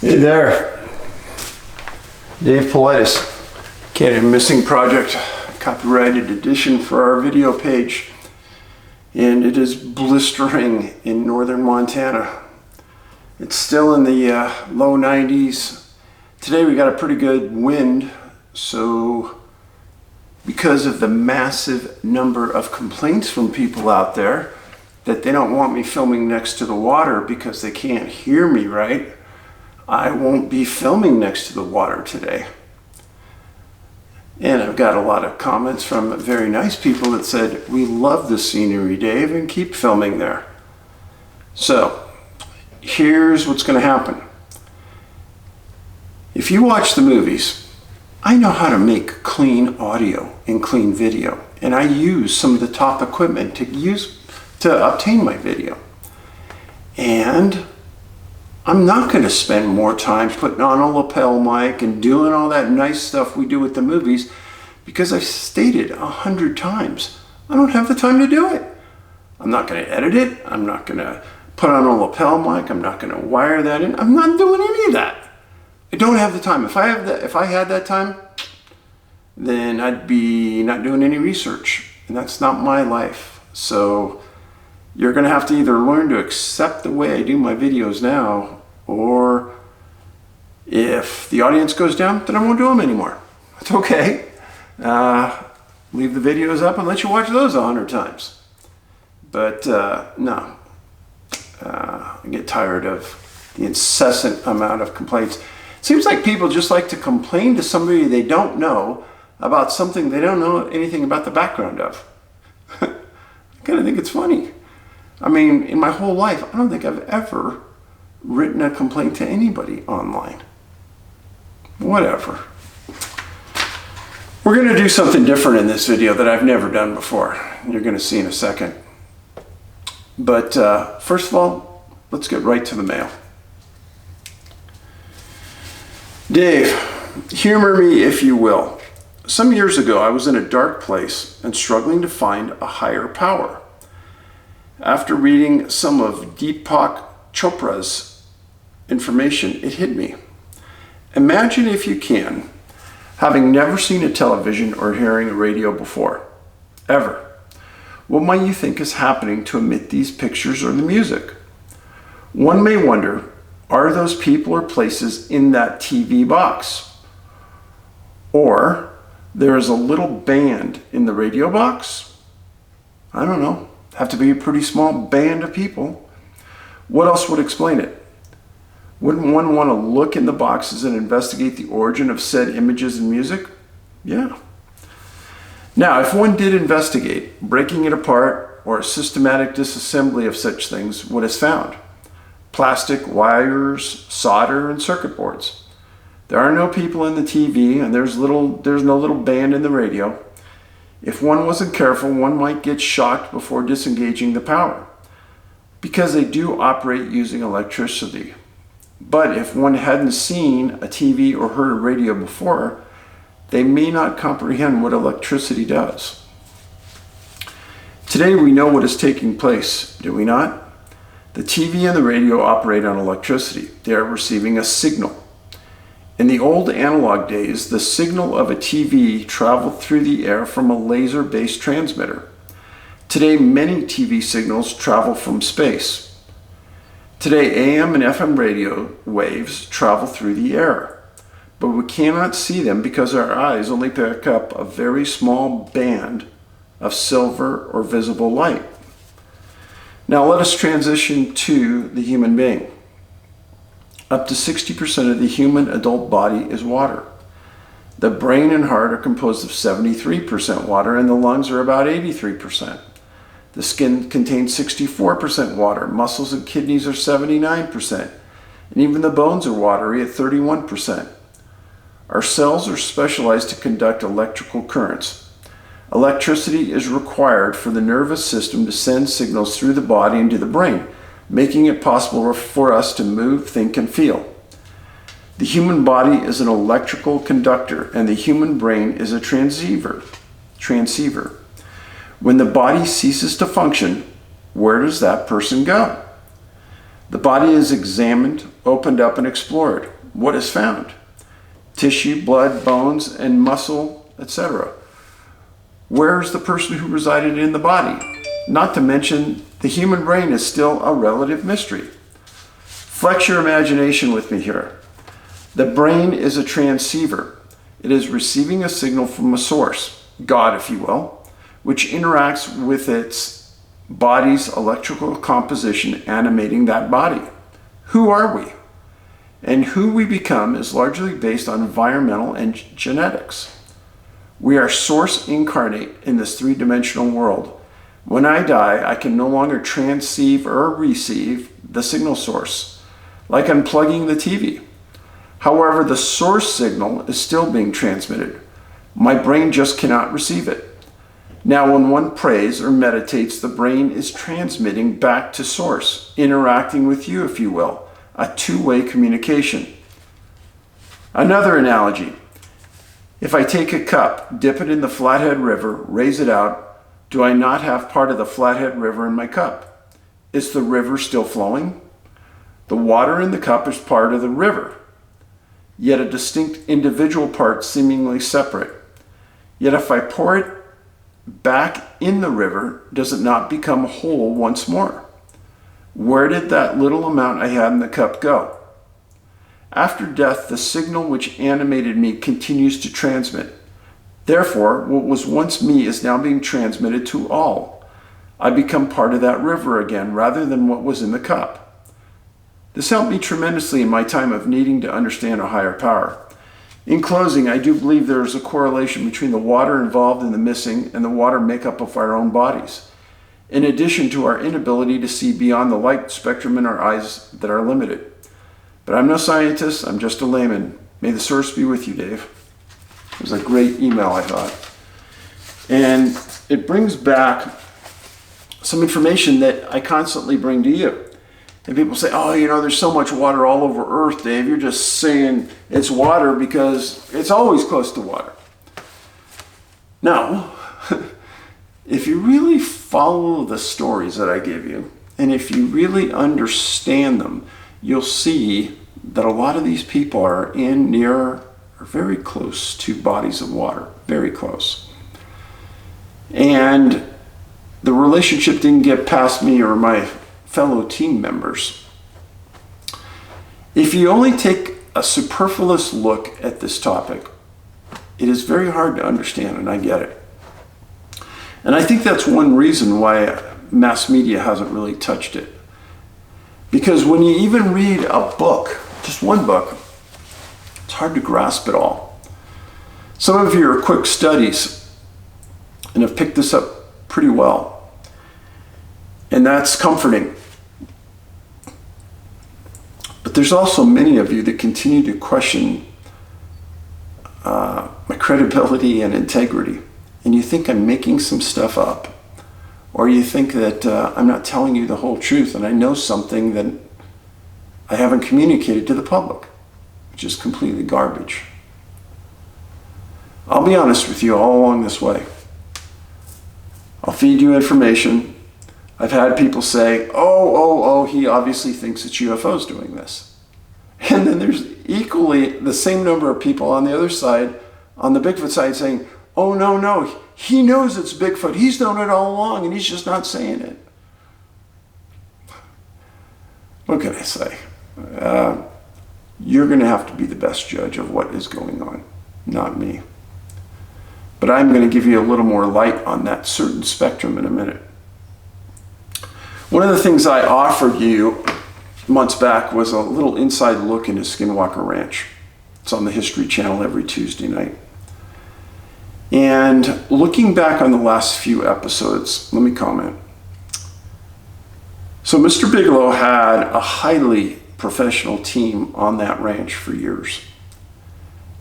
Hey there, Dave Paulides, Canada Missing Project, copyrighted edition for our video page, and it is blistering in northern Montana. It's still in the low 90s. Today we got a pretty good wind, so because of the massive number of complaints from people out there that they don't want me filming next to the water because they can't hear me right, I won't be filming next to the water today. And I've got a lot of comments from very nice people that said, we love the scenery, Dave, and keep filming there. So here's what's going to happen. If you watch the movies, I know how to make clean audio and clean video, and I use some of the top equipment to obtain my video. And I'm not going to spend more time putting on a lapel mic and doing all that nice stuff we do with the movies, because I've stated 100 times, I don't have the time to do it. I'm not going to edit it. I'm not going to put on a lapel mic. I'm not going to wire that in. I'm not doing any of that. I don't have the time. If I had that time, then I'd be not doing any research, and that's not my life. So you're going to have to either learn to accept the way I do my videos now, or if the audience goes down, then I won't do them anymore. It's okay. Leave the videos up and let you watch those 100 times. But no, I get tired of the incessant amount of complaints. It seems like people just like to complain to somebody they don't know about something they don't know anything about the background of. I kind of think it's funny. I mean, in my whole life, I don't think I've ever written a complaint to anybody online. Whatever. We're going to do something different in this video that I've never done before. You're going to see in a second. But first of all, let's get right to the mail. Dave, humor me if you will. Some years ago, I was in a dark place and struggling to find a higher power. After reading some of Deepak Chopra's information, it hit me. Imagine, if you can, having never seen a television or hearing a radio before, ever. What might you think is happening to emit these pictures or the music? One may wonder, are those people or places in that TV box? Or there is a little band in the radio box? I don't know. Have to be a pretty small band of people. What else would explain it? Wouldn't one want to look in the boxes and investigate the origin of said images and music? Yeah. Now, if one did investigate, breaking it apart or a systematic disassembly of such things, what is found? Plastic, wires, solder, and circuit boards. There are no people in the TV, and there's no little band in the radio. If one wasn't careful, one might get shocked before disengaging the power, because they do operate using electricity. But if one hadn't seen a TV or heard a radio before, they may not comprehend what electricity does. Today we know what is taking place, do we not? The TV and the radio operate on electricity. They are receiving a signal. In the old analog days, the signal of a TV traveled through the air from a laser-based transmitter. Today, many TV signals travel from space. Today, AM and FM radio waves travel through the air, but we cannot see them because our eyes only pick up a very small band of silver or visible light. Now let us transition to the human being. Up to 60% of the human adult body is water. The brain and heart are composed of 73% water, and the lungs are about 83%. The skin contains 64% water. Muscles and kidneys are 79%. And even the bones are watery at 31%. Our cells are specialized to conduct electrical currents. Electricity is required for the nervous system to send signals through the body into the brain, making it possible for us to move, think, and feel. The human body is an electrical conductor, and the human brain is a transceiver. When the body ceases to function, where does that person go? The body is examined, opened up, and explored. What is found? Tissue, blood, bones, and muscle, etc. Where is the person who resided in the body? Not to mention, the human brain is still a relative mystery. Flex your imagination with me here. The brain is a transceiver. It is receiving a signal from a source, God, if you will, which interacts with its body's electrical composition animating that body. Who are we? And who we become is largely based on environmental and genetics. We are source incarnate in this three-dimensional world. When I die, I can no longer transceive or receive the signal source, like unplugging the TV. However, the source signal is still being transmitted. My brain just cannot receive it. Now, when one prays or meditates, the brain is transmitting back to source, interacting with you, if you will, a two-way communication. Another analogy. If I take a cup, dip it in the Flathead River, raise it out, do I not have part of the Flathead River in my cup? Is the river still flowing? The water in the cup is part of the river, yet a distinct individual part seemingly separate. Yet if I pour it back in the river, does it not become whole once more? Where did that little amount I had in the cup go? After death, the signal which animated me continues to transmit. Therefore, what was once me is now being transmitted to all. I become part of that river again, rather than what was in the cup. This helped me tremendously in my time of needing to understand a higher power. In closing, I do believe there is a correlation between the water involved in the missing and the water makeup of our own bodies, in addition to our inability to see beyond the light spectrum in our eyes that are limited. But I'm no scientist, I'm just a layman. May the source be with you, Dave. It was a great email, I thought. And it brings back some information that I constantly bring to you. And people say, oh, there's so much water all over Earth, Dave. You're just saying it's water because it's always close to water. Now, if you really follow the stories that I give you, and if you really understand them, you'll see that a lot of these people are in, near, or very close to bodies of water. Very close. And the relationship didn't get past me or my fellow team members. If you only take a superfluous look at this topic, it is very hard to understand, and I get it. And I think that's one reason why mass media hasn't really touched it. Because when you even read a book, just one book, it's hard to grasp it all. Some of you are quick studies and have picked this up pretty well. And that's comforting. But there's also many of you that continue to question my credibility and integrity. And you think I'm making some stuff up. Or you think that I'm not telling you the whole truth and I know something that I haven't communicated to the public, which is completely garbage. I'll be honest with you all along this way. I'll feed you information. I've had people say, oh, he obviously thinks it's UFOs doing this. And then there's equally the same number of people on the other side, on the Bigfoot side, saying, oh, no, he knows it's Bigfoot. He's known it all along and he's just not saying it. What can I say? You're going to have to be the best judge of what is going on, not me. But I'm going to give you a little more light on that certain spectrum in a minute. One of the things I offered you months back was a little inside look into Skinwalker Ranch. It's on the History Channel every Tuesday night. And looking back on the last few episodes, let me comment. So Mr. Bigelow had a highly professional team on that ranch for years.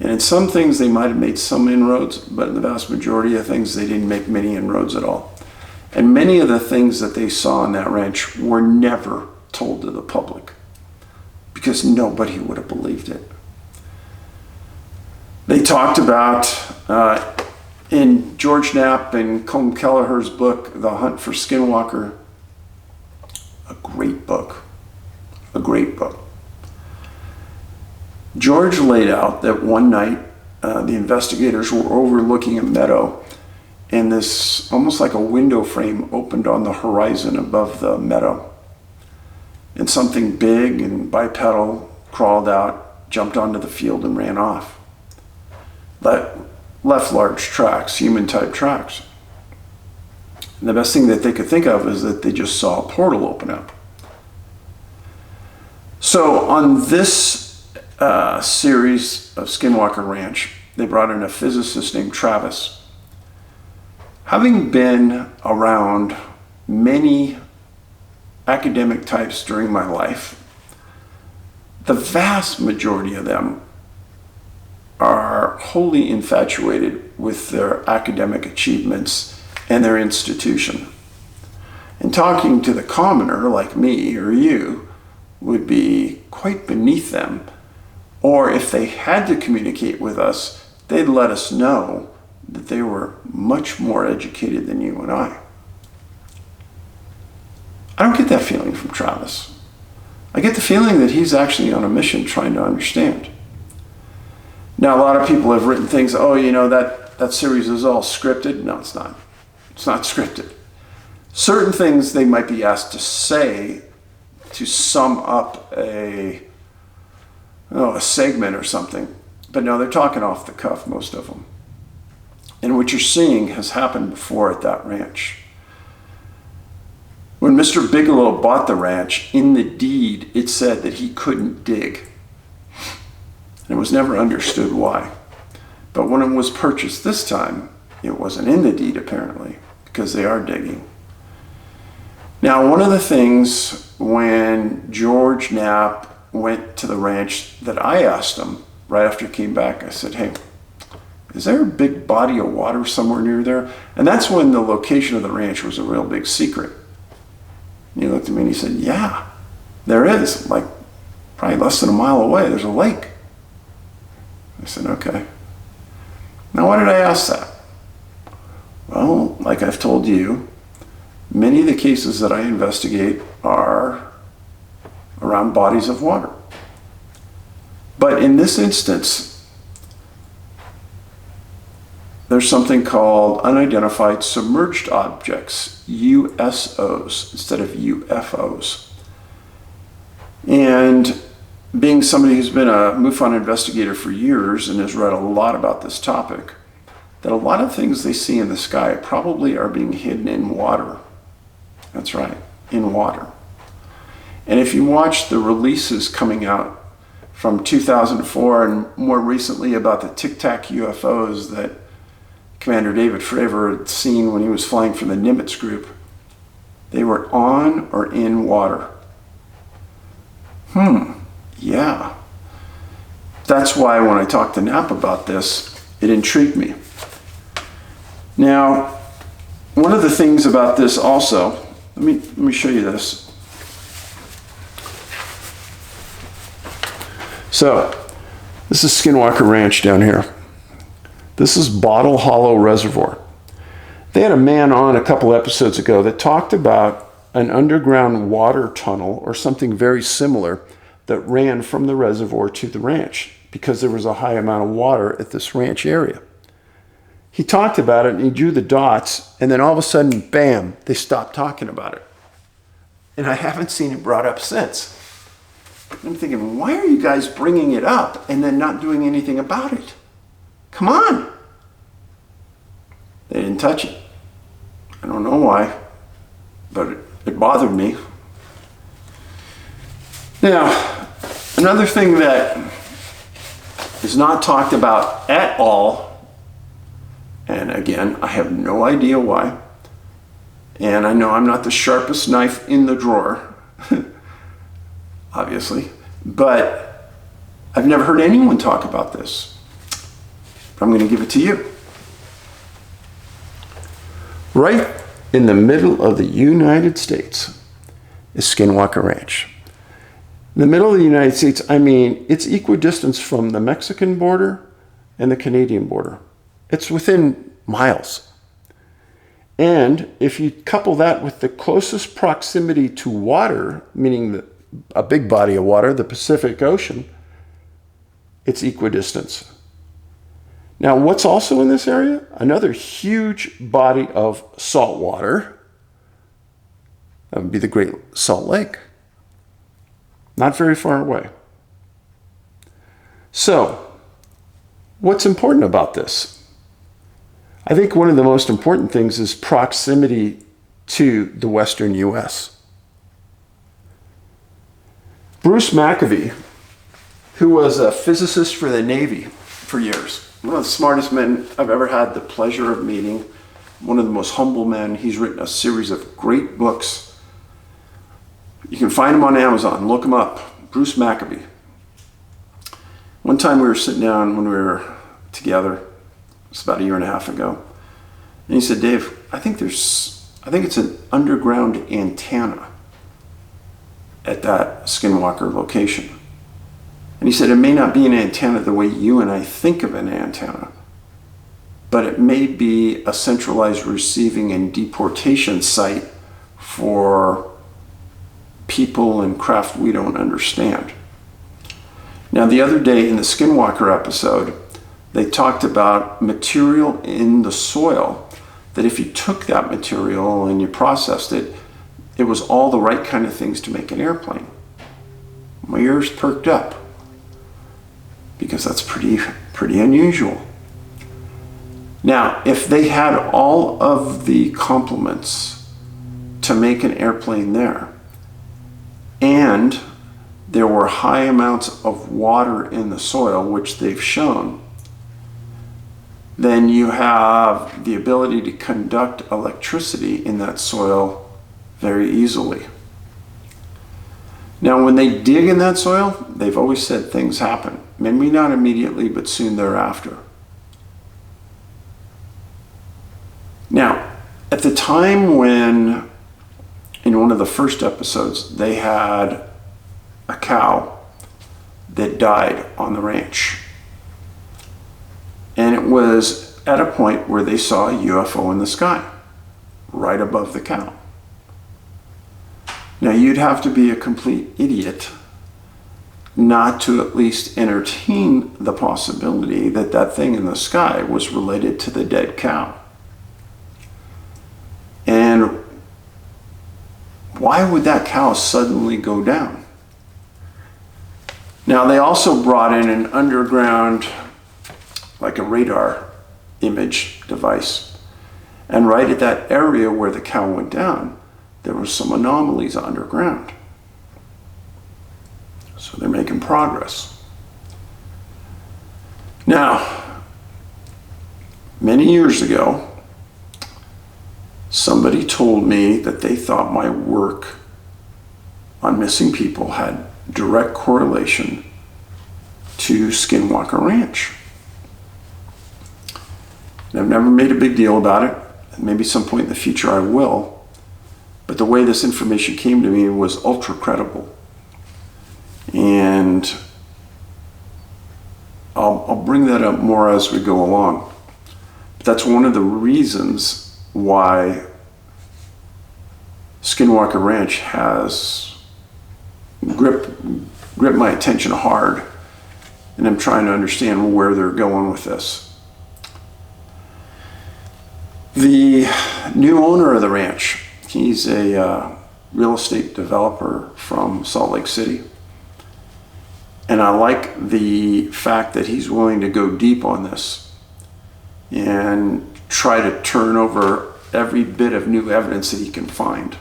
And in some things they might have made some inroads, but in the vast majority of things they didn't make many inroads at all. And many of the things that they saw on that ranch were never told to the public because nobody would have believed it. They talked about, in George Knapp and Colm Kelleher's book, The Hunt for Skinwalker, a great book, a great book. George laid out that one night the investigators were overlooking a meadow, and this, almost like a window frame, opened on the horizon above the meadow. And something big and bipedal crawled out, jumped onto the field, and ran off. Left large tracks, human-type tracks. And the best thing that they could think of is that they just saw a portal open up. So on this series of Skinwalker Ranch, they brought in a physicist named Travis. Having been around many academic types during my life, the vast majority of them are wholly infatuated with their academic achievements and their institution. And talking to the commoner like me or you would be quite beneath them. Or if they had to communicate with us, they'd let us know that they were much more educated than you and I. I don't get that feeling from Travis. I get the feeling that he's actually on a mission trying to understand. Now, a lot of people have written things, oh, you know, that series is all scripted. No, it's not. It's not scripted. Certain things they might be asked to say to sum up a segment or something. But no, they're talking off the cuff, most of them. And what you're seeing has happened before at that ranch. When Mr. Bigelow bought the ranch, in the deed, it said that he couldn't dig. And it was never understood why. But when it was purchased this time, it wasn't in the deed, apparently, because they are digging. Now, one of the things when George Knapp went to the ranch that I asked him right after he came back, I said, hey, is there a big body of water somewhere near there? And that's when the location of the ranch was a real big secret. And he looked at me and he said, yeah, there is, like probably less than a mile away. There's a lake. I said, okay. Now, why did I ask that? Well, like I've told you, many of the cases that I investigate are around bodies of water. But in this instance, there's something called Unidentified Submerged Objects, USOs, instead of UFOs. And being somebody who's been a MUFON investigator for years and has read a lot about this topic, that a lot of things they see in the sky probably are being hidden in water. That's right, in water. And if you watch the releases coming out from 2004 and more recently about the Tic Tac UFOs that Commander David Fravor had seen when he was flying for the Nimitz group, they were on or in water. Yeah. That's why when I talked to Knapp about this, it intrigued me. Now, one of the things about this also, let me show you this. So, this is Skinwalker Ranch down here. This is Bottle Hollow Reservoir. They had a man on a couple episodes ago that talked about an underground water tunnel or something very similar that ran from the reservoir to the ranch because there was a high amount of water at this ranch area. He talked about it and he drew the dots, and then all of a sudden, bam, they stopped talking about it. And I haven't seen it brought up since. I'm thinking, why are you guys bringing it up and then not doing anything about it? Come on. They didn't touch it. I don't know why, but it bothered me. Now, another thing that is not talked about at all, and again, I have no idea why, and I know I'm not the sharpest knife in the drawer, obviously, but I've never heard anyone talk about this. But I'm going to give it to you. Right in the middle of the United States is Skinwalker Ranch. In the middle of the United States, I mean, it's equidistant from the Mexican border and the Canadian border. It's within miles. And if you couple that with the closest proximity to water, meaning the a big body of water, the Pacific Ocean, it's equidistance. Now, what's also in this area? Another huge body of salt water. That would be the Great Salt Lake. Not very far away. So, what's important about this? I think one of the most important things is proximity to the western U.S. Bruce McAvee, who was a physicist for the Navy for years, one of the smartest men I've ever had the pleasure of meeting, one of the most humble men. He's written a series of great books. You can find him on Amazon. Look him up. Bruce McAvee. One time we were sitting down when we were together. It was about a year and a half ago. And he said, Dave, I think it's an underground antenna at that Skinwalker location. And he said, it may not be an antenna the way you and I think of an antenna, but it may be a centralized receiving and deportation site for people and craft we don't understand. Now, the other day in the Skinwalker episode, they talked about material in the soil, that if you took that material and you processed it, it was all the right kind of things to make an airplane. My ears perked up, because that's pretty unusual. Now, if they had all of the complements to make an airplane there, and there were high amounts of water in the soil, which they've shown, then you have the ability to conduct electricity in that soil very easily. Now, when they dig in that soil, they've always said things happen. Maybe not immediately, but soon thereafter. Now, at the time when, in one of the first episodes, they had a cow that died on the ranch. And it was at a point where they saw a UFO in the sky, right above the cow. Now, you'd have to be a complete idiot not to at least entertain the possibility that that thing in the sky was related to the dead cow. And why would that cow suddenly go down? Now, they also brought in an underground, like a radar image device. And right at that area where the cow went down, there were some anomalies underground. So they're making progress. Now, many years ago, somebody told me that they thought my work on missing people had direct correlation to Skinwalker Ranch. And I've never made a big deal about it. And maybe some point in the future I will. But the way this information came to me was ultra credible. And I'll bring that up more as we go along. But that's one of the reasons why Skinwalker Ranch has gripped my attention hard. And I'm trying to understand where they're going with this. The new owner of the ranch, he's a real estate developer from Salt Lake City. And I like the fact that he's willing to go deep on this and try to turn over every bit of new evidence that he can find.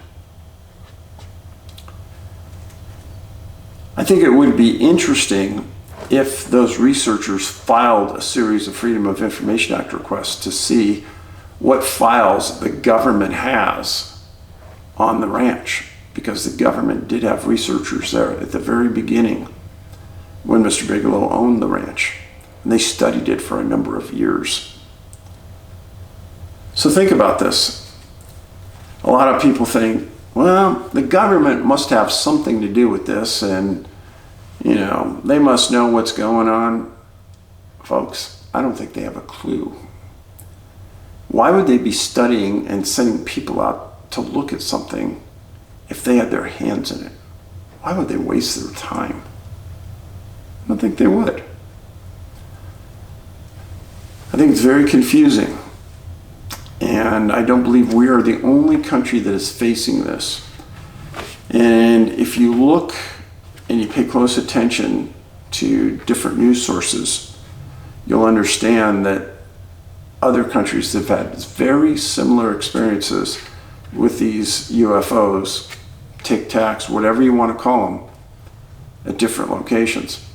I think it would be interesting if those researchers filed a series of Freedom of Information Act requests to see what files the government has on the ranch, because the government did have researchers there at the very beginning when Mr. Bigelow owned the ranch, and they studied it for a number of years. So think about this. A lot of people think, well, the government must have something to do with this, and they must know what's going on. Folks, I don't think they have a clue. Why would they be studying and sending people out to look at something if they had their hands in it? Why would they waste their time? I don't think they would. I think it's very confusing. And I don't believe we are the only country that is facing this. And if you look and you pay close attention to different news sources, you'll understand that other countries have had very similar experiences with these UFOs, Tic Tacs, whatever you want to call them, at different locations.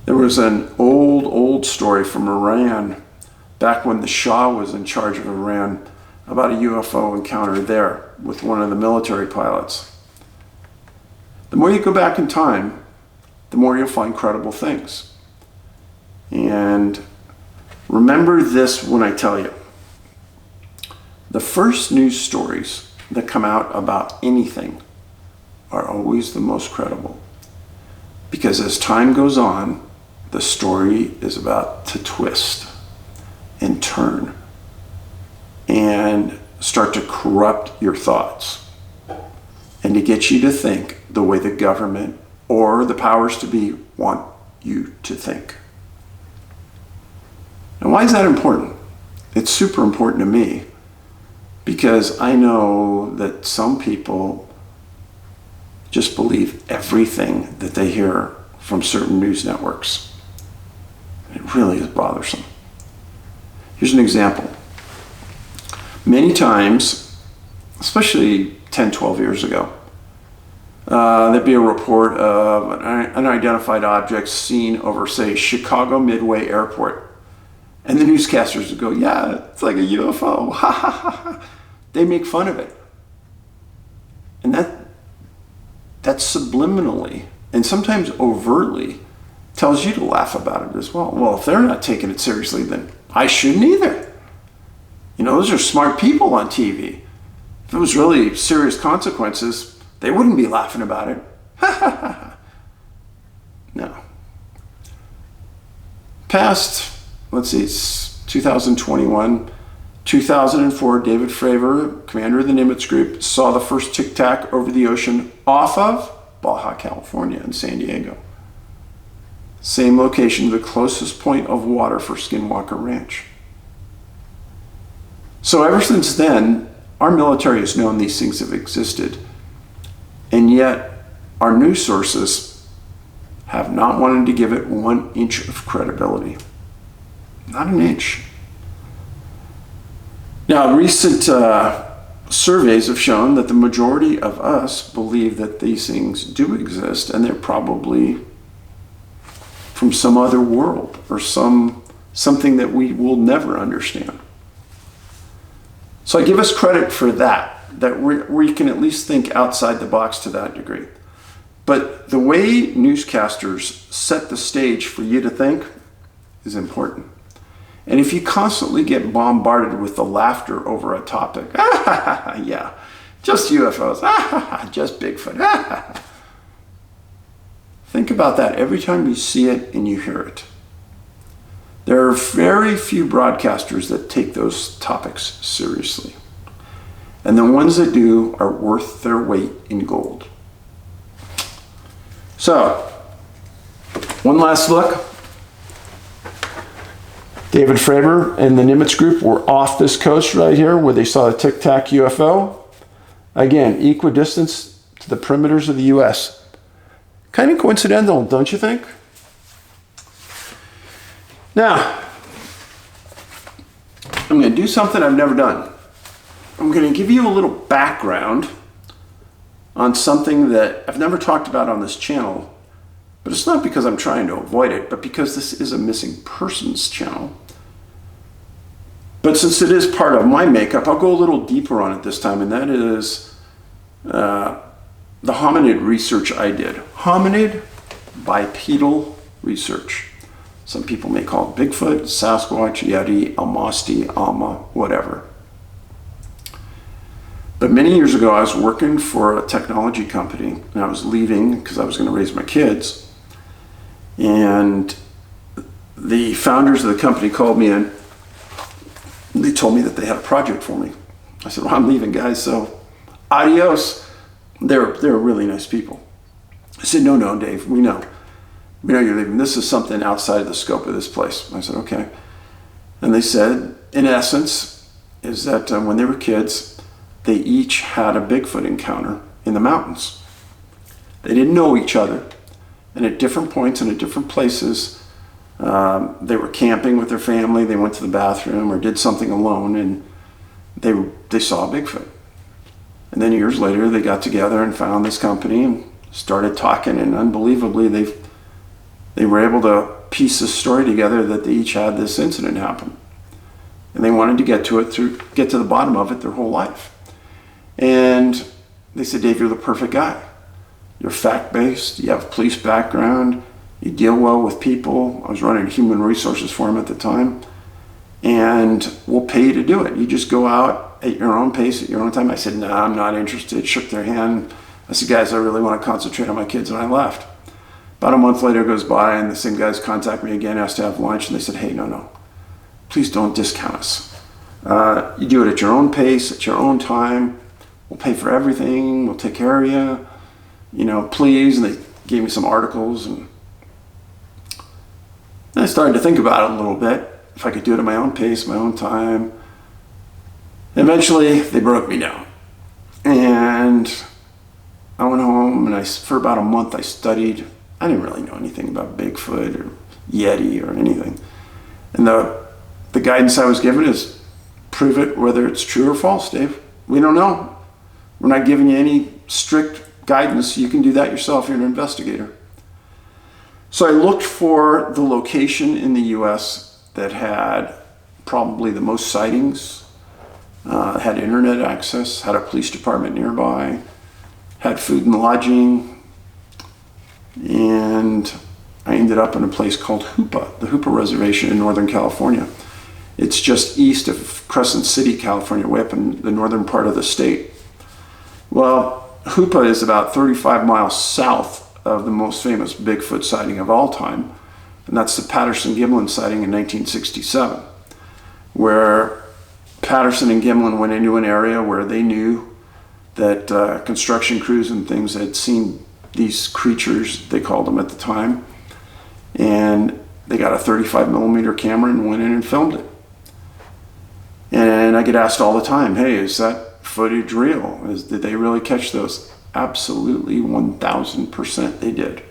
There was an old story from Iran, back when the Shah was in charge of Iran, about a UFO encounter there with one of the military pilots. The more you go back in time, the more you'll find credible things. And remember this when I tell you. The first news stories that come out about anything are always the most credible. Because as time goes on, the story is about to twist and turn and start to corrupt your thoughts and to get you to think the way the government or the powers to be want you to think. And why is that important? It's super important to me because I know that some people just believe everything that they hear from certain news networks. It really is bothersome. Here's an example. Many times, especially 10, 12 years ago, there'd be a report of an unidentified object seen over, say, Chicago Midway Airport. And the newscasters would go, yeah, it's like a UFO. Ha ha ha ha. They make fun of it. And that subliminally and sometimes overtly tells you to laugh about it as well. Well, if they're not taking it seriously, then I shouldn't either. You know, those are smart people on TV. If it was really serious consequences, they wouldn't be laughing about it. Ha ha ha. No. Past, let's see, it's 2021, 2004, David Fravor, commander of the Nimitz Group, saw the first Tic Tac over the ocean off of Baja California in San Diego. Same location, the closest point of water for Skinwalker Ranch. So ever since then, our military has known these things have existed, and yet our news sources have not wanted to give it 1 inch of credibility. Not an inch. Now, recent surveys have shown that the majority of us believe that these things do exist, and they're probably from some other world or something that we will never understand. So I give us credit for that we can at least think outside the box to that degree. But the way newscasters set the stage for you to think is important. And if you constantly get bombarded with the laughter over a topic, yeah, just UFOs, just Bigfoot, think about that every time you see it and you hear it. There are very few broadcasters that take those topics seriously. And the ones that do are worth their weight in gold. So, one last look. David Fravor and the Nimitz Group were off this coast right here where they saw the Tic Tac UFO. Again, equidistance to the perimeters of the U.S. Kind of coincidental, don't you think? Now, I'm going to do something I've never done. I'm going to give you a little background on something that I've never talked about on this channel, but it's not because I'm trying to avoid it, but because this is a missing persons channel. But since it is part of my makeup, I'll go a little deeper on it this time, and that is the hominid research I did. Hominid bipedal research. Some people may call it Bigfoot, Sasquatch, Yeti, Almasti, Alma, whatever. But many years ago, I was working for a technology company, and I was leaving because I was going to raise my kids. And the founders of the company called me in. They told me that they had a project for me. I said, well, I'm leaving, guys, so adios. They're really nice people. I said, no, Dave, we know. We know you're leaving. This is something outside of the scope of this place. I said, okay. And they said, in essence, is that when they were kids, they each had a Bigfoot encounter in the mountains. They didn't know each other. And at different points and at different places, they were camping with their family. They went to the bathroom or did something alone, and they saw a Bigfoot. And then years later, they got together and found this company and started talking. And unbelievably, they were able to piece this story together that they each had this incident happen. And they wanted to get to the bottom of it their whole life. And they said, Dave, you're the perfect guy. You're fact-based, you have a police background, you deal well with people. I was running human resources for them at the time. And we'll pay you to do it. You just go out at your own pace, at your own time. I said, no, I'm not interested. Shook their hand. I said, guys, I really want to concentrate on my kids, and I left. About a month later goes by, and the same guys contact me again, asked to have lunch, and they said, hey, no, please don't discount us. You do it at your own pace, at your own time. We'll pay for everything. We'll take care of you. Please. And they gave me some articles, and I started to think about it a little bit. If I could do it at my own pace, my own time. Eventually, they broke me down. And I went home, and for about a month I studied. I didn't really know anything about Bigfoot or Yeti or anything. And the guidance I was given is prove it whether it's true or false, Dave. We don't know. We're not giving you any strict guidance. You can do that yourself. You're an investigator. So I looked for the location in the U.S. that had probably the most sightings, had internet access, had a police department nearby, had food and lodging, and I ended up in a place called Hoopa, the Hoopa Reservation in Northern California. It's just east of Crescent City, California, way up in the northern part of the state. Well, Hoopa is about 35 miles south of the most famous Bigfoot sighting of all time, and that's the Patterson Giblin sighting in 1967, where Patterson and Giblin went into an area where they knew that construction crews and things had seen these creatures, they called them at the time, and they got a 35 millimeter camera and went in and filmed it. And I get asked all the time, hey, is that footage real? Did they really catch those? Absolutely, 1000% they did.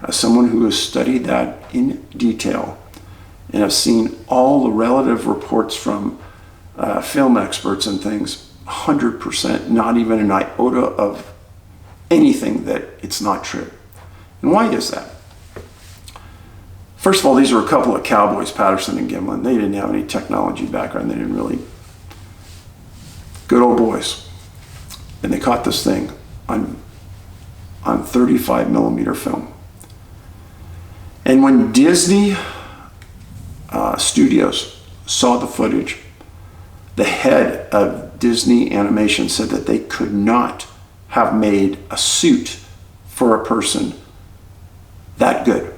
As someone who has studied that in detail and have seen all the relative reports from film experts and things, 100%, not even an iota of anything that it's not true. And why is that? First of all, these were a couple of cowboys, Patterson and Giblin. They didn't have any technology background. They didn't really. Good old boys. And they caught this thing on 35 millimeter film. And when Disney Studios saw the footage, the head of Disney Animation said that they could not have made a suit for a person that good.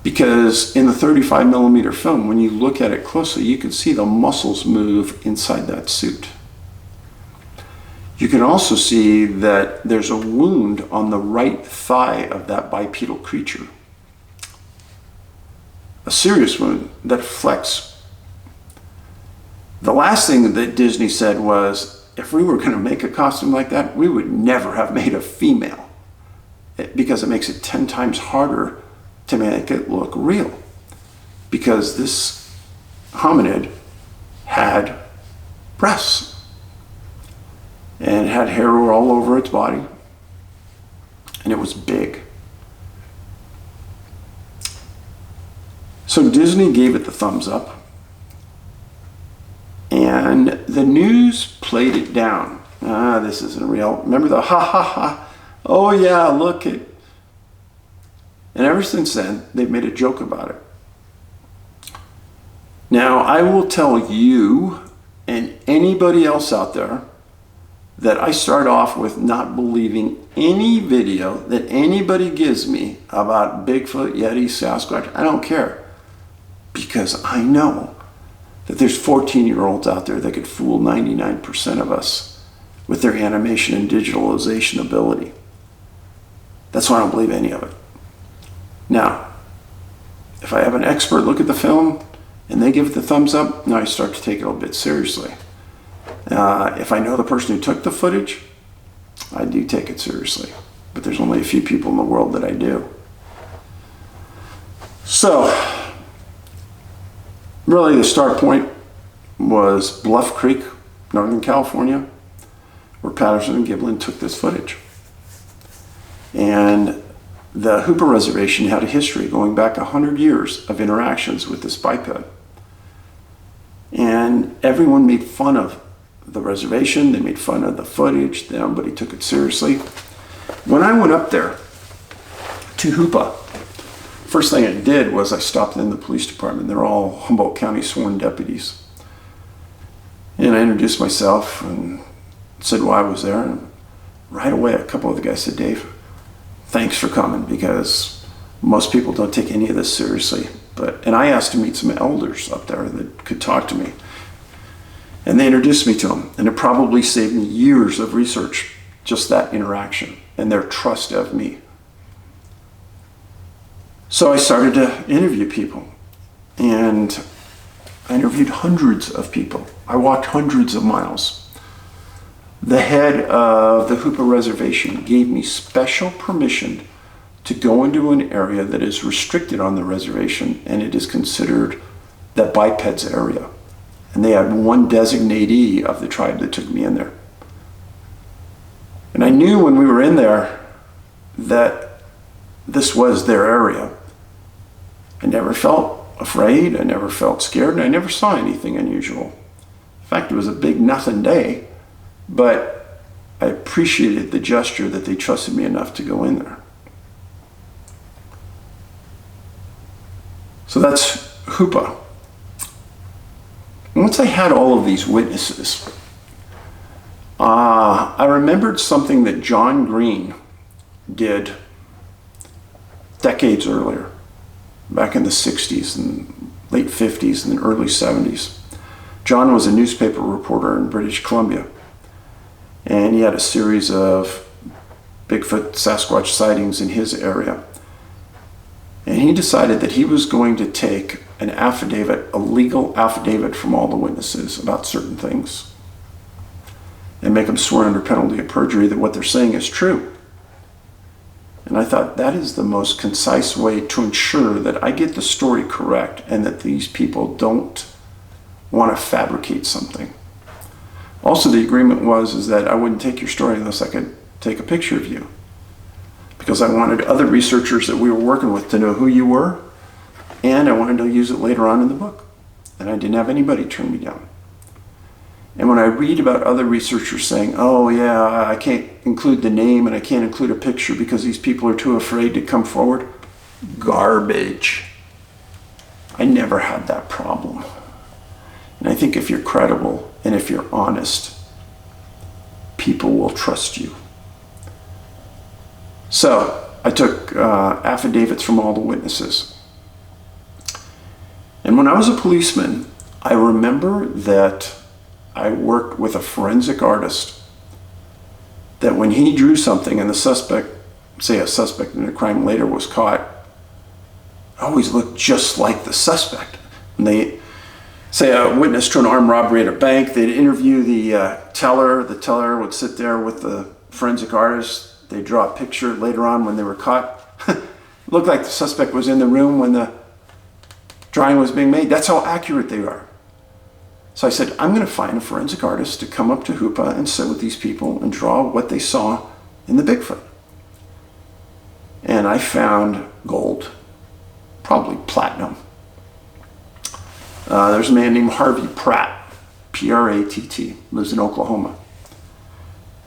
Because in the 35 millimeter film, when you look at it closely, you can see the muscles move inside that suit. You can also see that there's a wound on the right thigh of that bipedal creature. A serious wound that flex. The last thing that Disney said was, if we were going to make a costume like that, we would never have made a female, because it makes it 10 times harder to make it look real, because this hominid had breasts and had hair all over its body, and it was big. So Disney gave it the thumbs up, and the news played it down. This isn't real. Remember the ha ha ha, oh yeah, look it. And ever since then, they've made a joke about it. Now, I will tell you and anybody else out there that I start off with not believing any video that anybody gives me about Bigfoot, Yeti, Sasquatch. I don't care. Because I know that there's 14-year-olds out there that could fool 99% of us with their animation and digitalization ability. That's why I don't believe any of it. Now, if I have an expert look at the film and they give it the thumbs up, now I start to take it a little bit seriously. If I know the person who took the footage, I do take it seriously. But there's only a few people in the world that I do. So, really the start point was Bluff Creek, Northern California, where Patterson and Giblin took this footage. And the Hoopa Reservation had a history going back 100 years of interactions with this biped. And everyone made fun of the reservation, they made fun of the footage, nobody took it seriously. When I went up there to Hoopa, first thing I did was I stopped in the police department. They're all Humboldt County sworn deputies. And I introduced myself and said why I was there. And right away, a couple of the guys said, Dave, thanks for coming, because most people don't take any of this seriously. And I asked to meet some elders up there that could talk to me. And they introduced me to them. And it probably saved me years of research, just that interaction and their trust of me. So I started to interview people. And I interviewed hundreds of people. I walked hundreds of miles. The head of the Hoopa Reservation gave me special permission to go into an area that is restricted on the reservation, and it is considered the bipeds area. And they had one designatee of the tribe that took me in there. And I knew when we were in there that this was their area. I never felt afraid, I never felt scared, and I never saw anything unusual. In fact, it was a big nothing day, but I appreciated the gesture that they trusted me enough to go in there. So that's Hoopa. Once I had all of these witnesses, I remembered something that John Green did decades earlier, back in the 60s and late 50s and the early 70s. John was a newspaper reporter in British Columbia, and he had a series of Bigfoot Sasquatch sightings in his area. And he decided that he was going to take an affidavit, a legal affidavit from all the witnesses about certain things, and make them swear under penalty of perjury that what they're saying is true. And I thought that is the most concise way to ensure that I get the story correct and that these people don't want to fabricate something. Also, the agreement was that I wouldn't take your story unless I could take a picture of you, because I wanted other researchers that we were working with to know who you were, and I wanted to use it later on in the book. And I didn't have anybody turn me down. And when I read about other researchers saying, oh yeah, I can't include the name and I can't include a picture because these people are too afraid to come forward, garbage. I never had that problem. And I think if you're credible and if you're honest, people will trust you. So I took affidavits from all the witnesses. And when I was a policeman, I remember that I worked with a forensic artist that when he drew something and the suspect, say a suspect in a crime later was caught, always looked just like the suspect. And they say a witness to an armed robbery at a bank, they'd interview the teller. The teller would sit there with the forensic artist. They'd draw a picture later on when they were caught. It looked like the suspect was in the room when the drawing was being made. That's how accurate they are. So I said, I'm going to find a forensic artist to come up to Hoopa and sit with these people and draw what they saw in the Bigfoot. And I found gold, probably platinum. There's a man named Harvey Pratt, P-R-A-T-T, lives in Oklahoma.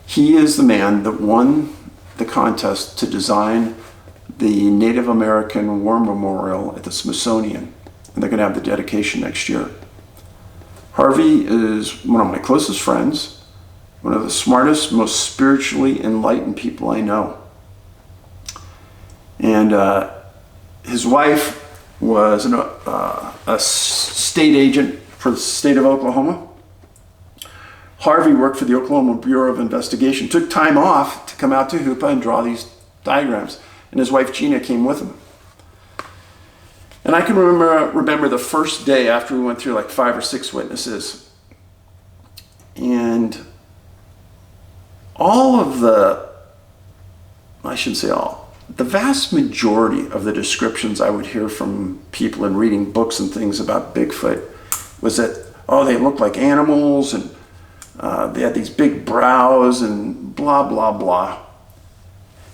He is the man that won the contest to design the Native American War Memorial at the Smithsonian. And they're going to have the dedication next year. Harvey is one of my closest friends, one of the smartest, most spiritually enlightened people I know. And his wife was a state agent for the state of Oklahoma. Harvey worked for the Oklahoma Bureau of Investigation, took time off to come out to Hoopa and draw these diagrams. And his wife Gina came with him. And I can remember the first day after we went through like 5 or 6 witnesses. And all of I shouldn't say all, the vast majority of the descriptions I would hear from people in reading books and things about Bigfoot was that, oh, they look like animals and they had these big brows and blah, blah, blah.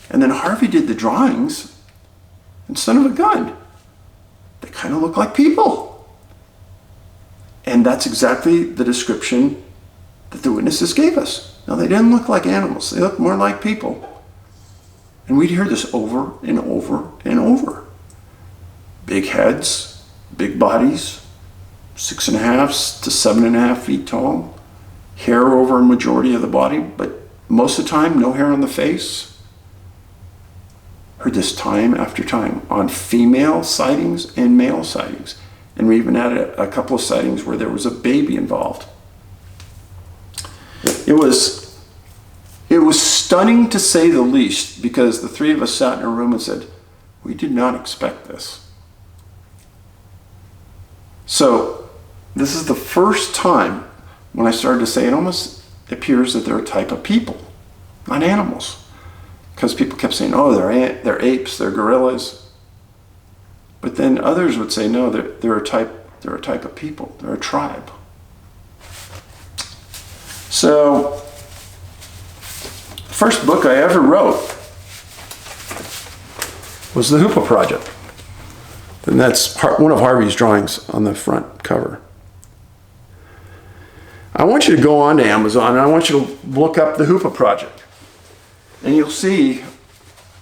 And then Harvey did the drawings, and son of a gun, they kind of look like people. And that's exactly the description that the witnesses gave us. Now, they didn't look like animals. They looked more like people. And we'd hear this over and over and over. Big heads, big bodies, 6.5 to 7.5 feet tall, hair over a majority of the body, but most of the time, no hair on the face. Heard this time after time on female sightings and male sightings. And we even had a couple of sightings where there was a baby involved. It was stunning to say the least, because the 3 of us sat in a room and said, we did not expect this. So this is the first time when I started to say it almost appears that they're a type of people, not animals. Because people kept saying, oh, they're apes, they're gorillas. But then others would say, no, they're a type of people, they're a tribe. So, first book I ever wrote was the Hoopa Project. And that's one of Harvey's drawings on the front cover. I want you to go on to Amazon and I want you to look up the Hoopa Project. And you'll see,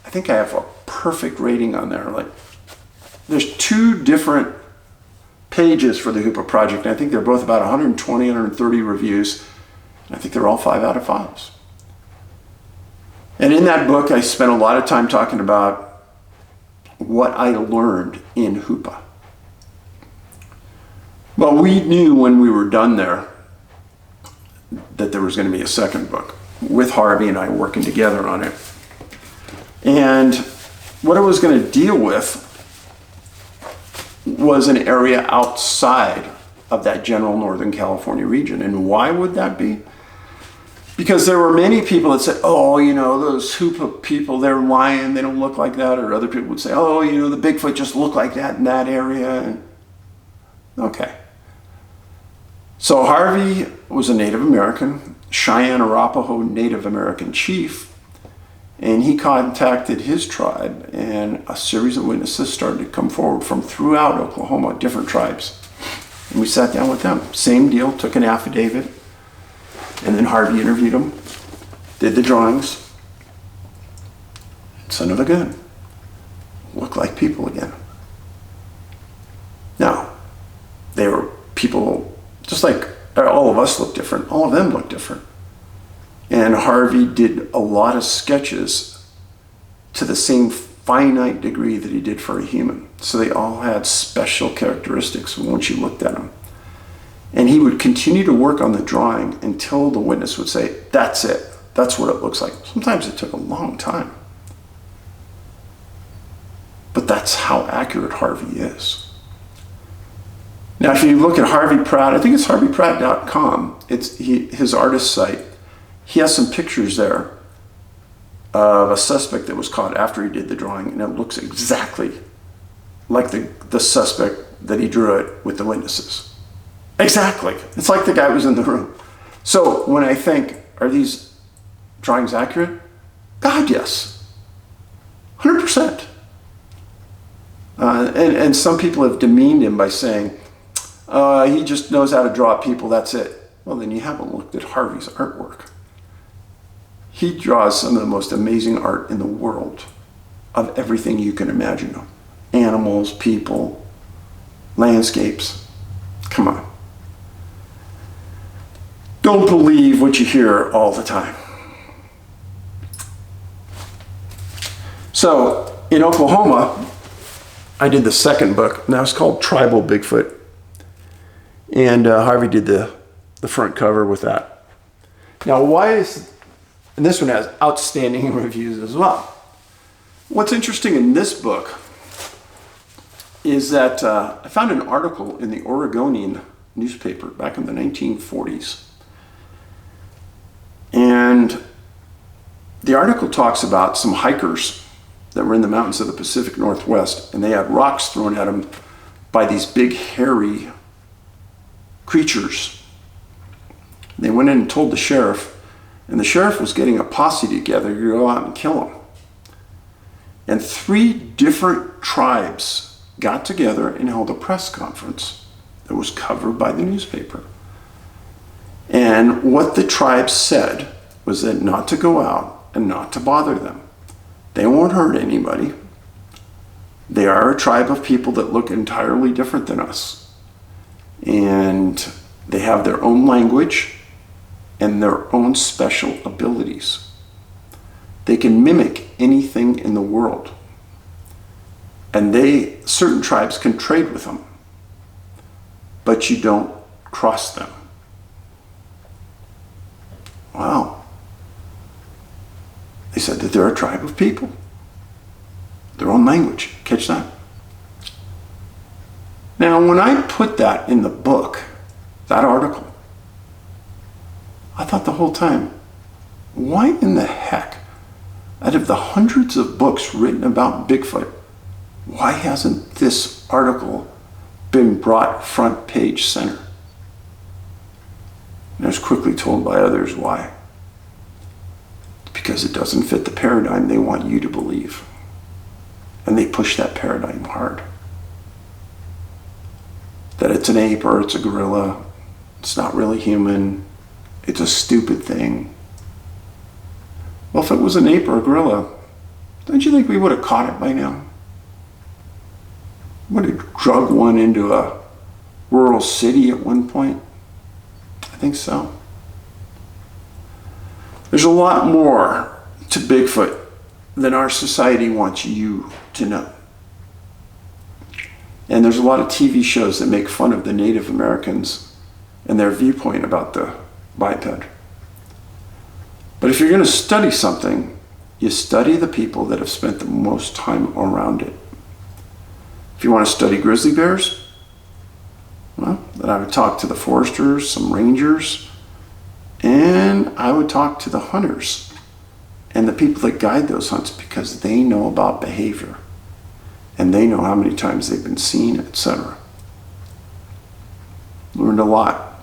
I think I have a perfect rating on there. Like, there's 2 different pages for the Hoopa Project. And I think they're both about 120, 130 reviews. And I think they're all 5 out of 5s. And in that book, I spent a lot of time talking about what I learned in Hoopa. Well, we knew when we were done there that there was going to be a second book, with Harvey and I working together on it. And what I was going to deal with was an area outside of that general Northern California region. And why would that be? Because there were many people that said, oh, you know, those Hoopa people, they're lying, they don't look like that. Or other people would say, oh, you know, the Bigfoot just look like that in that area. And okay. So Harvey was a Native American, Cheyenne Arapaho Native American chief, and he contacted his tribe, and a series of witnesses started to come forward from throughout Oklahoma, different tribes. And we sat down with them. Same deal, took an affidavit, and then Harvey interviewed them, did the drawings. Son of a gun, looked like people again. Now, they were people just like all of us look different. All of them look different. And Harvey did a lot of sketches to the same finite degree that he did for a human. So they all had special characteristics once you looked at them. And he would continue to work on the drawing until the witness would say, that's it. That's what it looks like. Sometimes it took a long time. But that's how accurate Harvey is. Now, if you look at Harvey Pratt, I think it's harveypratt.com. It's his artist site. He has some pictures there of a suspect that was caught after he did the drawing, and it looks exactly like the suspect that he drew it with the witnesses. Exactly. It's like the guy was in the room. So when I think, are these drawings accurate? God, yes. 100%. And some people have demeaned him by saying, he just knows how to draw people, that's it. Well, then you haven't looked at Harvey's artwork. He draws some of the most amazing art in the world of everything you can imagine. Animals, people, landscapes. Come on. Don't believe what you hear all the time. So, in Oklahoma, I did the second book. Now it's called Tribal Bigfoot. And Harvey did the front cover with that. Now, and this one has outstanding reviews as well. What's interesting in this book is that I found an article in the Oregonian newspaper back in the 1940s. And the article talks about some hikers that were in the mountains of the Pacific Northwest, and they had rocks thrown at them by these big hairy creatures. They went in and told the sheriff, and the sheriff was getting a posse together to go out and kill them. And 3 different tribes got together and held a press conference that was covered by the newspaper. And what the tribes said was that not to go out and not to bother them. They won't hurt anybody. They are a tribe of people that look entirely different than us. And they have their own language and their own special abilities. They can mimic anything in the world. And certain tribes can trade with them, but you don't cross them. Wow. They said that they're a tribe of people. Their own language. Catch that? Now, when I put that in the book, that article, I thought the whole time, why in the heck, out of the hundreds of books written about Bigfoot, why hasn't this article been brought front page center? And I was quickly told by others why. Because it doesn't fit the paradigm they want you to believe. And they push that paradigm hard. That it's an ape or it's a gorilla. It's not really human. It's a stupid thing. Well, if it was an ape or a gorilla, don't you think we would have caught it by now? Would have drug one into a rural city at one point? I think so. There's a lot more to Bigfoot than our society wants you to know. And there's a lot of TV shows that make fun of the Native Americans and their viewpoint about the biped. But if you're going to study something, you study the people that have spent the most time around it. If you want to study grizzly bears, well, then I would talk to the foresters, some rangers, and I would talk to the hunters and the people that guide those hunts, because they know about behavior and they know how many times they've been seen, etc. Learned a lot.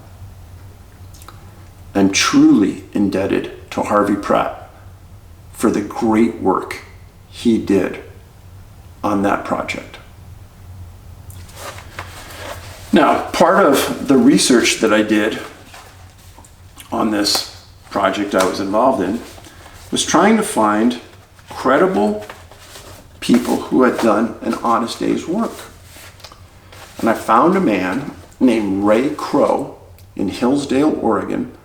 I'm truly indebted to Harvey Pratt for the great work he did on that project. Now, part of the research that I did on this project I was involved in was trying to find credible people who had done an honest day's work. And I found a man named Ray Crow in Hillsdale, Oregon,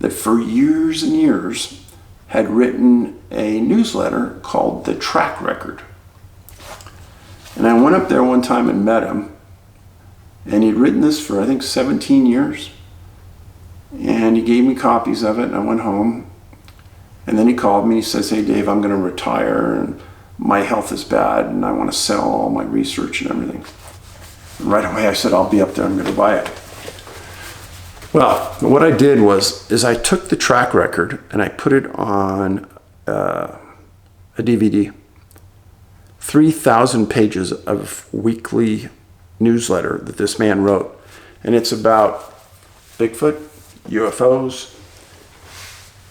that for years and years had written a newsletter called The Track Record. And I went up there one time and met him, and he'd written this for, I think, 17 years. And he gave me copies of it, and I went home. And then he called me, he says, "Hey Dave, I'm going to retire, and my health is bad, and I want to sell all my research and everything." And right away I said, "I'll be up there, I'm going to buy it." Well, what I did is I took the track record and I put it on a DVD. 3,000 pages of weekly newsletter that this man wrote. And it's about Bigfoot, UFOs.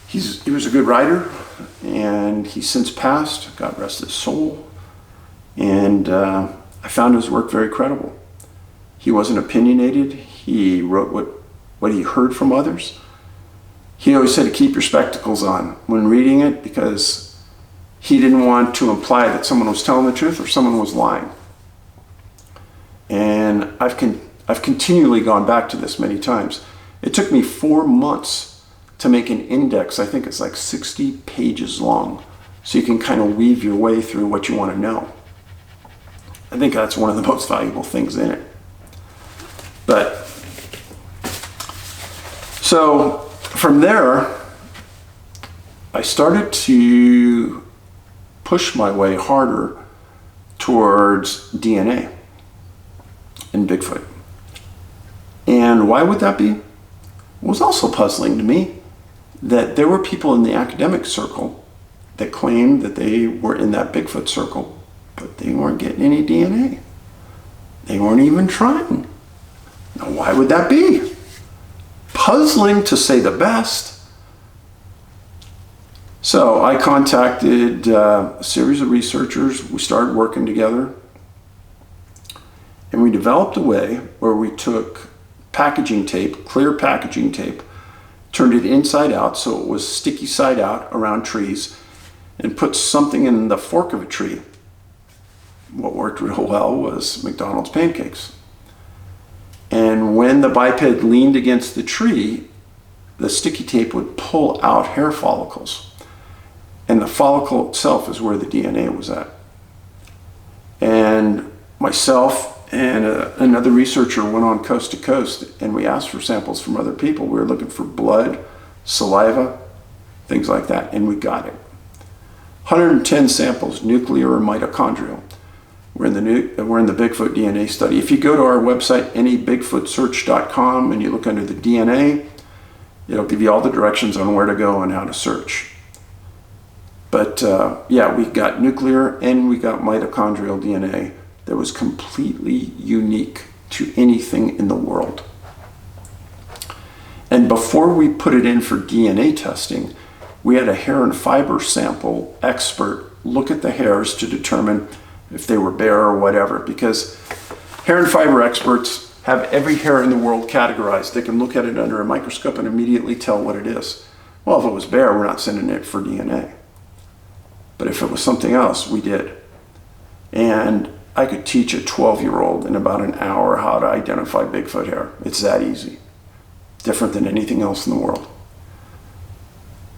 He was a good writer, and he's since passed, God rest his soul. And I found his work very credible. He wasn't opinionated. He wrote what he heard from others. He always said to keep your spectacles on when reading it, because he didn't want to imply that someone was telling the truth or someone was lying. And I've continually gone back to this many times. It took me 4 months to make an index. I think it's like 60 pages long, so you can kind of weave your way through what you want to know. I think that's one of the most valuable things in it. But so from there, I started to push my way harder towards DNA in Bigfoot. And why would that be? It was also puzzling to me that there were people in the academic circle that claimed that they were in that Bigfoot circle, but they weren't getting any DNA. They weren't even trying. Now, why would that be? Puzzling, to say the best. So I contacted a series of researchers. We started working together, and we developed a way where we took packaging tape, clear packaging tape, turned it inside out so it was sticky side out around trees, and put something in the fork of a tree. What worked real well was McDonald's pancakes. And when the biped leaned against the tree, the sticky tape would pull out hair follicles. And the follicle itself is where the DNA was at. And myself and another researcher went on coast to coast, and we asked for samples from other people. We were looking for blood, saliva, things like that, and we got it. 110 samples, nuclear or mitochondrial. We're in the Bigfoot DNA study. If you go to our website, anybigfootsearch.com, and you look under the DNA, it'll give you all the directions on where to go and how to search. But yeah, we got nuclear and we got mitochondrial DNA that was completely unique to anything in the world. And before we put it in for DNA testing, we had a hair and fiber sample expert look at the hairs to determine if they were bare or whatever, because hair and fiber experts have every hair in the world categorized. They can look at it under a microscope and immediately tell what it is. Well, if it was bare, we're not sending it for DNA. But if it was something else, we did. And I could teach a 12-year-old in about an hour how to identify Bigfoot hair. It's that easy. Different than anything else in the world.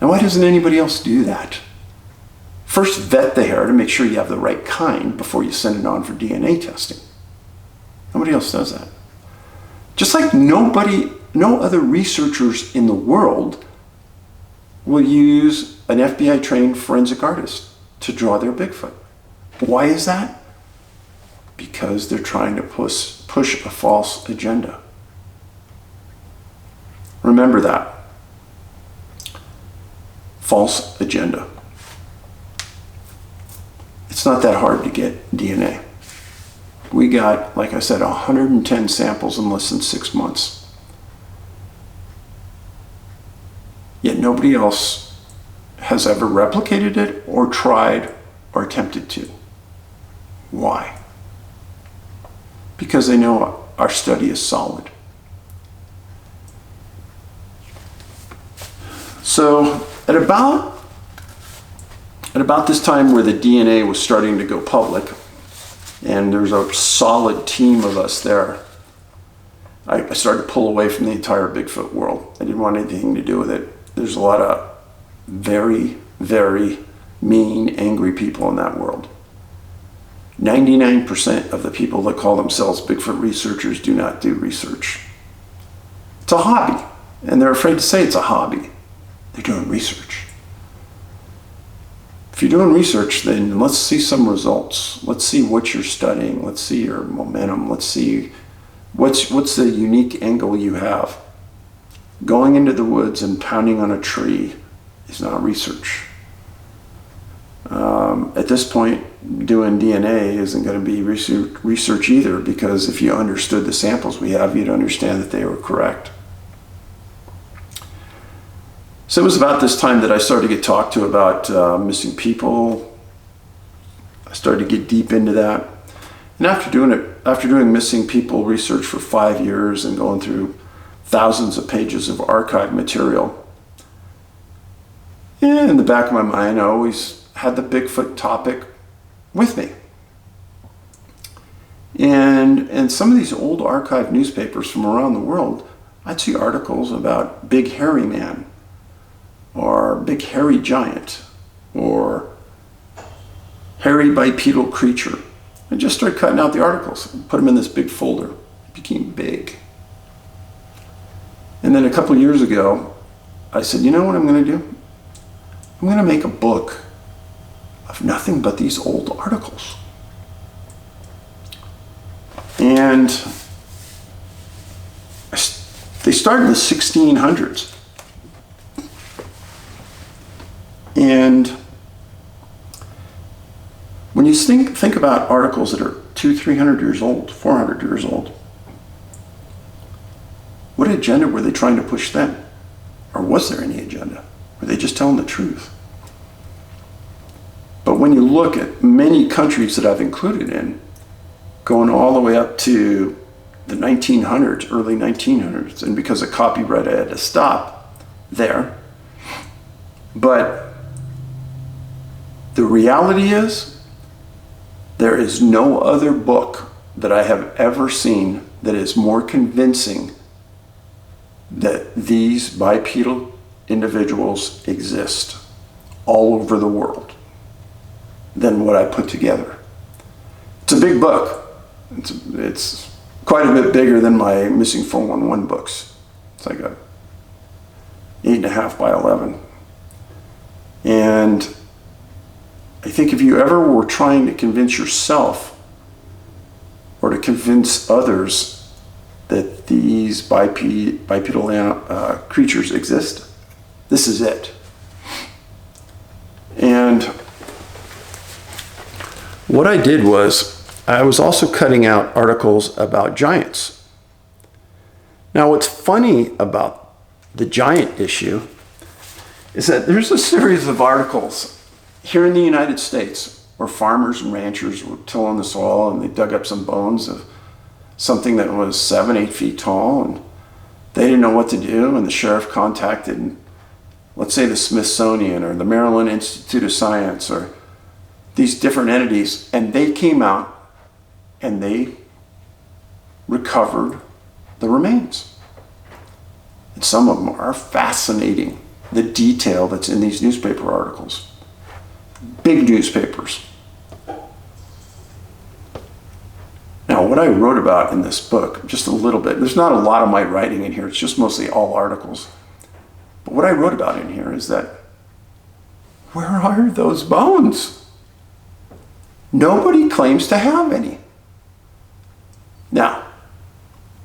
Now, why doesn't anybody else do that? First, vet the hair to make sure you have the right kind before you send it on for DNA testing. Nobody else does that. Just like no other researchers in the world will use an FBI-trained forensic artist to draw their Bigfoot. Why is that? Because they're trying to push a false agenda. Remember that. False agenda. It's not that hard to get DNA. We got, like I said, 110 samples in less than 6 months. Yet nobody else has ever replicated it or tried or attempted to. Why? Because they know our study is solid. So at about this time where the DNA was starting to go public, and there was a solid team of us there, I started to pull away from the entire Bigfoot world. I didn't want anything to do with it. There's a lot of very, very mean, angry people in that world. 99% of the people that call themselves Bigfoot researchers do not do research. It's a hobby, and they're afraid to say it's a hobby. They're doing research. If you're doing research, then let's see some results. Let's see what you're studying. Let's see your momentum. Let's see what's the unique angle you have. Going into the woods and pounding on a tree is not research. At this point, doing DNA isn't going to be research either, because if you understood the samples we have, you'd understand that they were correct. So it was about this time that I started to get talked to about missing people. I started to get deep into that. And after doing missing people research for 5 years and going through thousands of pages of archive material, in the back of my mind, I always had the Bigfoot topic with me. And some of these old archive newspapers from around the world, I'd see articles about Big Hairy Man, or Big Hairy Giant, or Hairy Bipedal Creature. I just started cutting out the articles and put them in this big folder. It became big. And then a couple years ago, I said, you know what I'm going to do? I'm going to make a book of nothing but these old articles. And they started in the 1600s. And when you think about articles that are 200-300 years old, 400 years old, what agenda were they trying to push then? Or was there any agenda? Were they just telling the truth? But when you look at many countries that I've included in, going all the way up to the 1900s, early 1900s, and because of copyright I had to stop there. But the reality is, there is no other book that I have ever seen that is more convincing that these bipedal individuals exist all over the world than what I put together. It's a big book. It's quite a bit bigger than my Missing 411 books. It's like a 8.5 by 11. And I think if you ever were trying to convince yourself or to convince others that these bipedal creatures exist, this is it. And what I did was, I was also cutting out articles about giants. Now, what's funny about the giant issue is that there's a series of articles here in the United States where farmers and ranchers were tilling the soil and they dug up some bones of something that was 7-8 feet tall, and they didn't know what to do, and the sheriff contacted, let's say, the Smithsonian or the Maryland Institute of Science or these different entities, and they came out and they recovered the remains. And some of them are fascinating, the detail that's in these newspaper articles. Big newspapers. Now, what I wrote about in this book, just a little bit, there's not a lot of my writing in here, it's just mostly all articles. But what I wrote about in here is that, where are those bones? Nobody claims to have any. Now,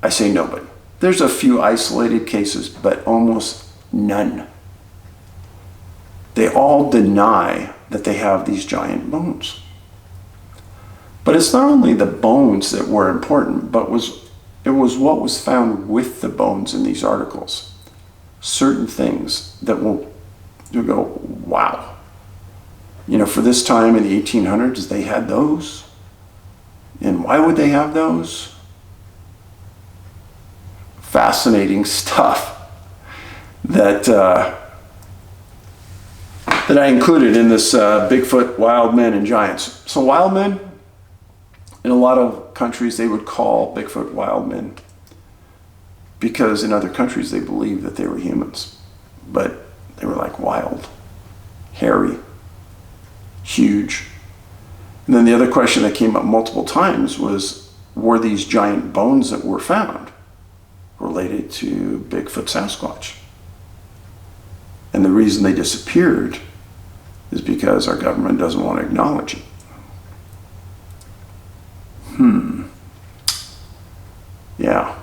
I say nobody. There's a few isolated cases, but almost none. They all deny that they have these giant bones. But it's not only the bones that were important, but it was what was found with the bones in these articles. Certain things that will go, wow. You know, for this time in the 1800s, they had those. And why would they have those? Fascinating stuff that I included in this Bigfoot, wild men, and giants. So wild men, in a lot of countries, they would call Bigfoot wild men because in other countries they believed that they were humans, but they were like wild, hairy, huge. And then the other question that came up multiple times was, were these giant bones that were found related to Bigfoot Sasquatch? And the reason they disappeared is because our government doesn't want to acknowledge it. Yeah.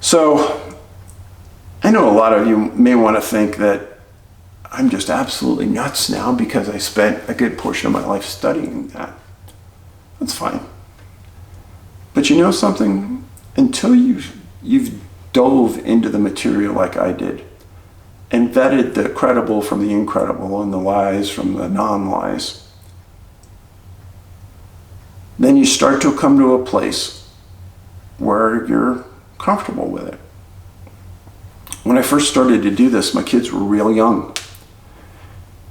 So, I know a lot of you may want to think that I'm just absolutely nuts now because I spent a good portion of my life studying that. That's fine. But you know something? Until you've dove into the material like I did and vetted the credible from the incredible and the lies from the non-lies, then you start to come to a place where you're comfortable with it. When I first started to do this, my kids were real young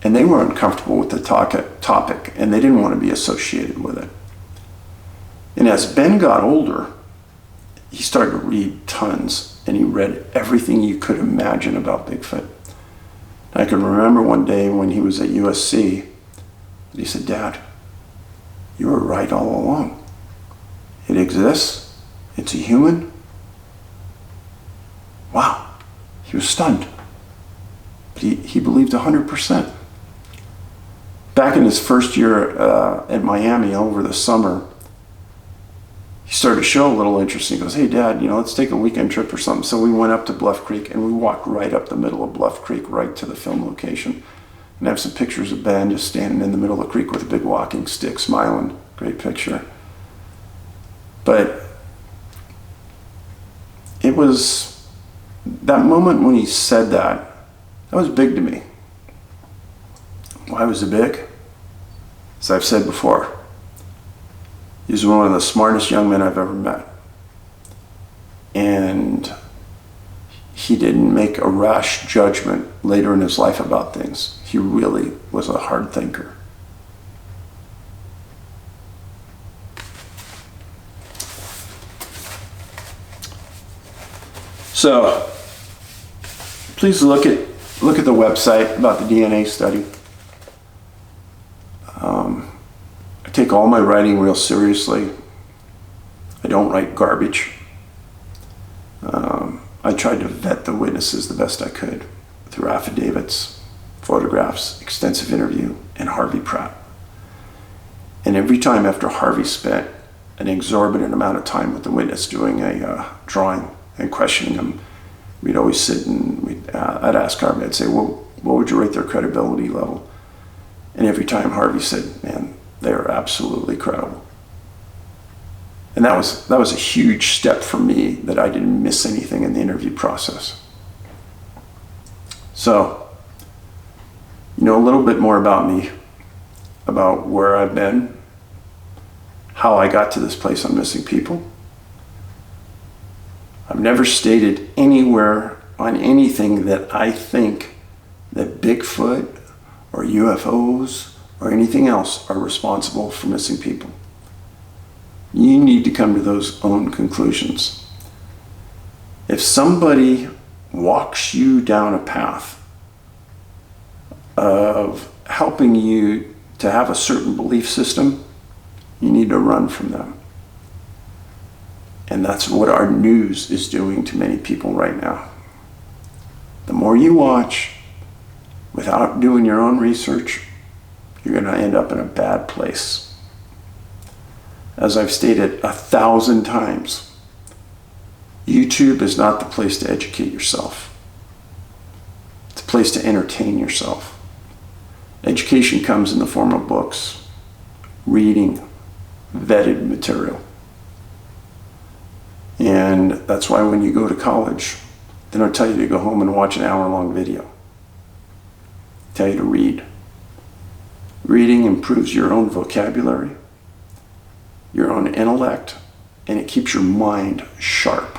and they weren't comfortable with the topic and they didn't want to be associated with it. And as Ben got older, he started to read tons, and he read everything you could imagine about Bigfoot. I can remember one day when he was at USC, he said, "Dad, you were right all along. It exists. It's a human." Wow. He was stunned. But he believed 100%. back in his first year at Miami over the summer, he started to show a little interest. He goes, "Hey, Dad, let's take a weekend trip or something." So we went up to Bluff Creek, and we walked right up the middle of Bluff Creek, right to the film location. And I have some pictures of Ben just standing in the middle of the creek with a big walking stick, smiling. Great picture. But it was that moment when he said that was big to me. Why was it big? As I've said before, he's one of the smartest young men I've ever met. And he didn't make a rash judgment later in his life about things. He really was a hard thinker. So please look at the website about the DNA study. I take all my writing real seriously. I don't write garbage. I tried to vet the witnesses the best I could through affidavits, photographs, extensive interview, and Harvey Pratt. And every time after Harvey spent an exorbitant amount of time with the witness doing a drawing and questioning him, we'd always sit and I'd ask Harvey, I'd say, well, what would you rate their credibility level? And every time Harvey said, man, they're absolutely credible. And that was a huge step for me, that I didn't miss anything in the interview process. So, a little bit more about me, about where I've been, how I got to this place on missing people. I've never stated anywhere on anything that I think that Bigfoot or UFOs or anything else are responsible for missing people. You need to come to those own conclusions. If somebody walks you down a path of helping you to have a certain belief system, you need to run from them. And that's what our news is doing to many people right now. The more you watch without doing your own research, you're going to end up in a bad place. As I've stated 1,000 times, YouTube is not the place to educate yourself. It's a place to entertain yourself. Education comes in the form of books, reading, vetted material. And that's why when you go to college, they don't tell you to go home and watch an hour-long video. They tell you to read. Reading improves your own vocabulary, your own intellect, and it keeps your mind sharp.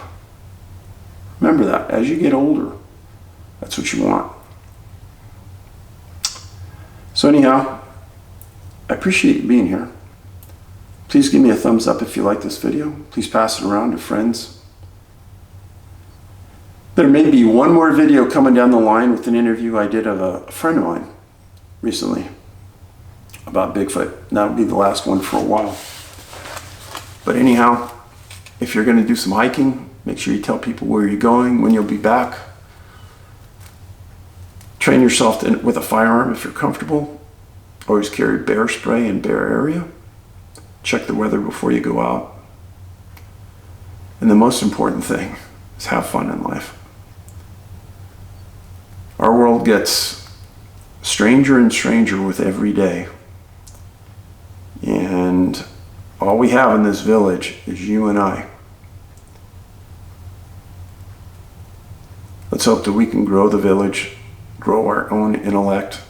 Remember that. As you get older, that's what you want. So anyhow, I appreciate you being here. Please give me a thumbs up if you like this video. Please pass it around to friends. There may be one more video coming down the line with an interview I did of a friend of mine recently about Bigfoot. That'll be the last one for a while. But anyhow, if you're going to do some hiking, make sure you tell people where you're going, when you'll be back. Train yourself with a firearm if you're comfortable. Always carry bear spray in bear area. Check the weather before you go out. And the most important thing is have fun in life. Our world gets stranger and stranger with every day. And all we have in this village is you and I. Let's hope that we can grow the village, grow our own intellect,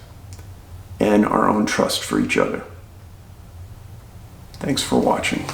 and our own trust for each other. Thanks for watching.